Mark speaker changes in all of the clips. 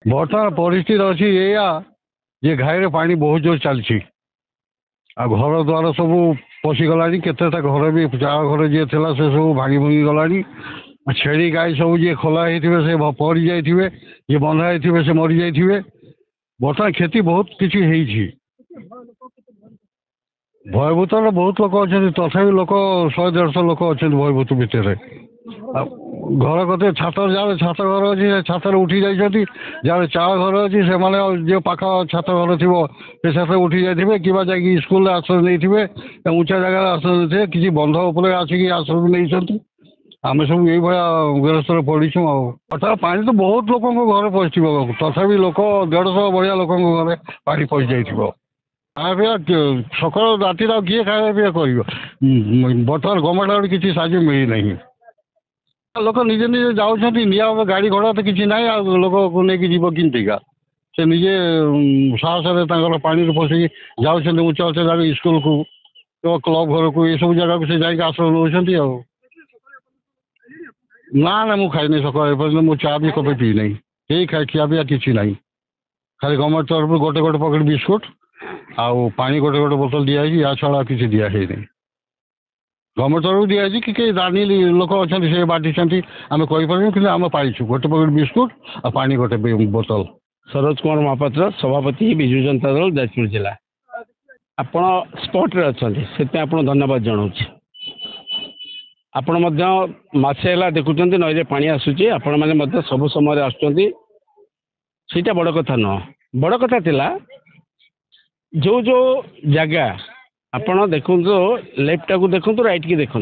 Speaker 1: बर्तमान परिस्थिति अच्छी या जे घाई पानी बहुत जोर चलती आ घर द्वार सब पशिगला केत घर भी चाल घर जी थी से सब भांगी भुंगी गला छेड़ी गाई सब जी खोला होते से पड़ जाइए जी बंधा होते से मरी जाइए बर्तमान क्षति बहुत किसी भयभूत बहुत लोक अच्छा तथा लोक 100-150 लोक अच्छा भयभूत भितर घर कते छात जहाँ छात घर अच्छी छात उठी जाती जहाँ चाल घर अच्छी से जो पाख छात घर थी से छात उठी जाते कि स्कूल आश्रय नहीं ऊंचा जगह आश्रय नहीं किसी बंध उपर आसिक आश्रय नहीं आम सब ये व्यवस्था पड़ीचु अर्थात पानी तो बहुत लोक घर पशि तथा लोक 150 बढ़िया लोक घर पानी पशि जाइए खाया सकाल राति किए खाया पीया कर बर्तमान गवर्नमेंट आड़ किसी साहय मिलना लोक निजे निजे जाऊँच निया गाड़ी घोड़ा तो किसी ना लोक को लेकिन जीव किमतिका से निजे साहस पानी पशिक जाऊँच ऊंचा उचा जगह स्कूल को क्लब घर को ये सब जगह से जाकर आश्रय नौ ना ना मुझे खाई सकाल मुझे चा भी कपे पी नहीं यही खाए खिया पिया किसी ना खाली गवर्नमेंट तरफ गोटे गोटे पकेट बिस्कुट आउ पानी गोटे गोटे बोतल दिखाई या छड़ा किसी दिखाई नहीं गवर्नमेंट तरफ दिखाई कि दानी लोक अच्छा से बांटी आम कहीपर कि आम पाइछु गोटे पकेट बिस्कुट आ पानी गोटे बोतल।
Speaker 2: सरोज कुमार महापात्र सभापति विजु जनता दल जाजपुर जिला आपण स्पॉट रे अच्छा से आप धन्यवाद जनाऊँ आपण मसे है देखुं नई पानी आसूची आपण मैंने सब समय आसटा बड़ कथा नुह बड़ कथा थिला जो जो जगह आपण देखु लेफ्ट को देखु राइट की देखु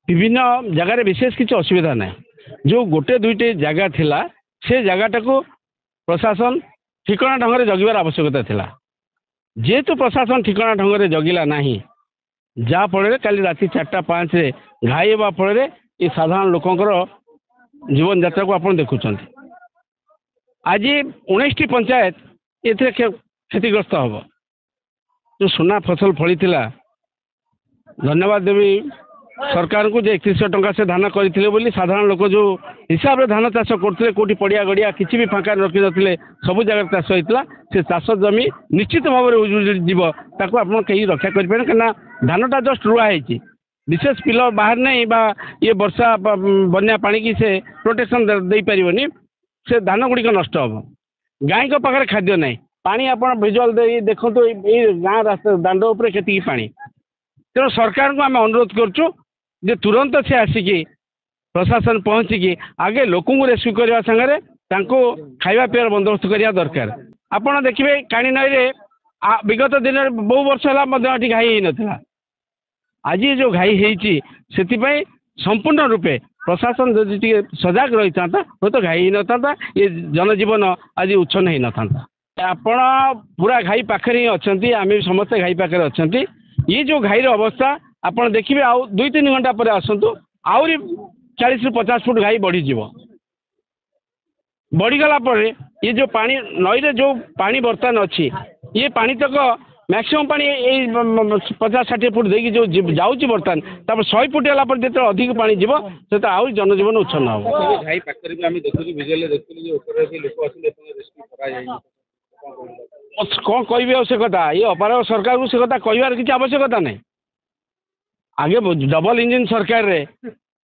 Speaker 2: विभिन्न जगार विशेष किसी असुविधा ना जो गोटे दुईटे जगह थिला से जगहटा को प्रशासन ठिकना ढंग से जगिबार आवश्यकता थिला जेहेतु प्रशासन ठिकना ढंग से जगिला नहीं जहाँफल काली राति 4टा-5 घाई होगा फल ये साधारण लोकंर जीवन यात्रा को आप देखुं आज 19टी पंचायत ये क्षतिग्रस्त हम जो सुना फसल फली धन्यवाद देवी सरकार को 3100 टंका से धान करते साधारण लोक जो हिसाब से धान चाष करते कौटी पड़िया गड़िया किसी भी फाँका रखी नथिले सब जगह चाष होता से चाष जमी निश्चित भाव में उजुड़ीज आप कहीं रक्षा करें कहीं धानटा जस्ट रुआई विशेष पिलर बाहर नहीं बा ये वर्षा बन्या पानी की से प्रोटेक्शन दे पारिबनी से धान गुड़िक नष्ट हम गाई को पाखे खाद्य ना पानी आप भिजुआल देखो ये गाँ रास्ता दांड उपर केतिकी पानी तेणु सरकार को आम अनुरोध करुँ जे तुरंत से आसिकी प्रशासन पहुँचिकी आगे लोक रेस्क्यू करने सांगे खाଇବା ପିଇବାର बंदोबस्त करने दरकार आपड़ देखिए काणी नई विगत दिन में बहु वर्ष है घाई ना आज जो घाई होती संपूर्ण रूपे प्रशासन जदि सजग रही था हूँ तो घाई न था ये जनजीवन आज उच्छन हो न था आपण पूरा घाई पाखे ही अच्छा आम समस्ते घाई पाखे अच्छा ये जो घाई अवस्था आपड़ देखिए आउ 2-3 घंटा पर आसतु आहरी 40-50 फुट घाई बढ़ीज बढ़ीगला ये जो पानी नई रे जो पानी बर्तमान अच्छी ये पानी तक मैक्सिमम पानी 50-60 फुट देखिए जो जाऊँच बर्तमान तब 100 फुट है जो अधिक पानी जीव से तो आहरी जनजीवन उच्छन्न हम कौन कह से कथा ये अपार सरकार को से कथा कहबार किसी आवश्यकता नहीं आगे डबल इंजिन सरकार रे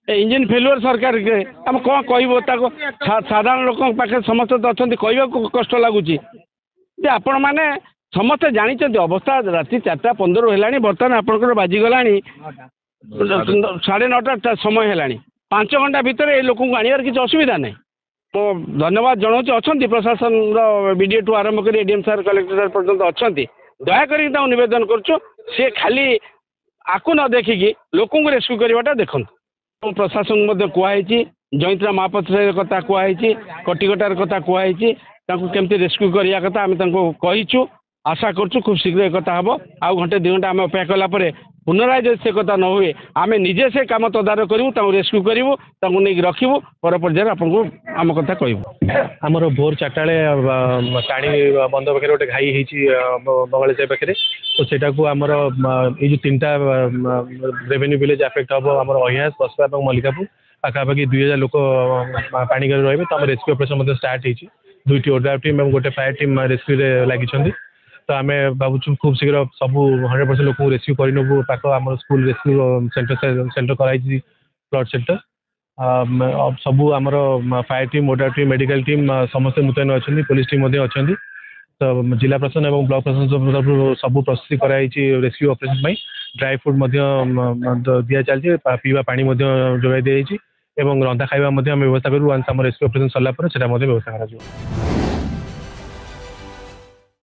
Speaker 2: इंजिन फेलुअर सरकार के आम कौन कह साधारण लोक पाखे समस्त तो अच्छा कहवा कष्ट लगुच आपण मैंने समस्ते जानते अवस्था राति 4:15 है बर्तमान आपंकर बाजिगला 9:30 समय है 5 घंटा भितर ये लोक आनबार किसी असुविधा नहीं तो धन्यवाद जनाऊँ अच्छा प्रशासन बीडीए टू आरंभ कर एडीएम सार कलेक्टर सार पर्यटन अच्छा दयाकोरी नवेदन करुँ सी खाली आपको न देखिकी लोक रेस्क्यू करवाटा देखो प्रशासन कहुई जयंतरा महापात्र कथा कहुई कटिकटार कथा कहुई केमती रेस्क्यू करने कथा आम कहीचु आशा करूँ खूब शीघ्र एक हम आउ घंटे 2 घंटा आम अपेक्षा कलापर पुनराय जब से कथा न हुए आम निजे से कम तदारक करूँ रेस्क्यू करूँ नहीं रखू पर पर्यायर आपको आम कथा कहूँ
Speaker 3: आमर भोर 4टा टाणी बंध पाखे गोटे घाई बंगाली पाखे तो सेटा को आमर ये जो 3टा रेवेन्यू विलेज आफेक्ट हम आम अहियास बसपा और मल्लिकापुर पाखापाखि 2000 लोक पानी रही तो आम रेस्क्यू ऑपरेशन स्टार्ट होती दुईटी ओडार टीम और गोटे फायर टीम रेस्क्यू लगी तो आम भावुँ खूब शीघ्र सब 100% लोक रेस्क्यू करनबू पाख आम स्कूल रेस्क्यू सेंटर कराई फ्लड सेंटर सबू आमर फायर टीम ओडार टीम मेडिकल टीम समस्त मुतयन अच्छा पुलिस टीम अच्छा तो जिला प्रशासन और ब्लॉक प्रशासन तरफ सब प्रस्तुति कराई रेस्क्यू ऑपरेशन ड्राई फुड दि चलती पीवा पानी जोगाई दी रंधा खाଇବା व्यवस्था करूँ रेस्क्यू ऑपरेशन सरला व्यवस्था करा।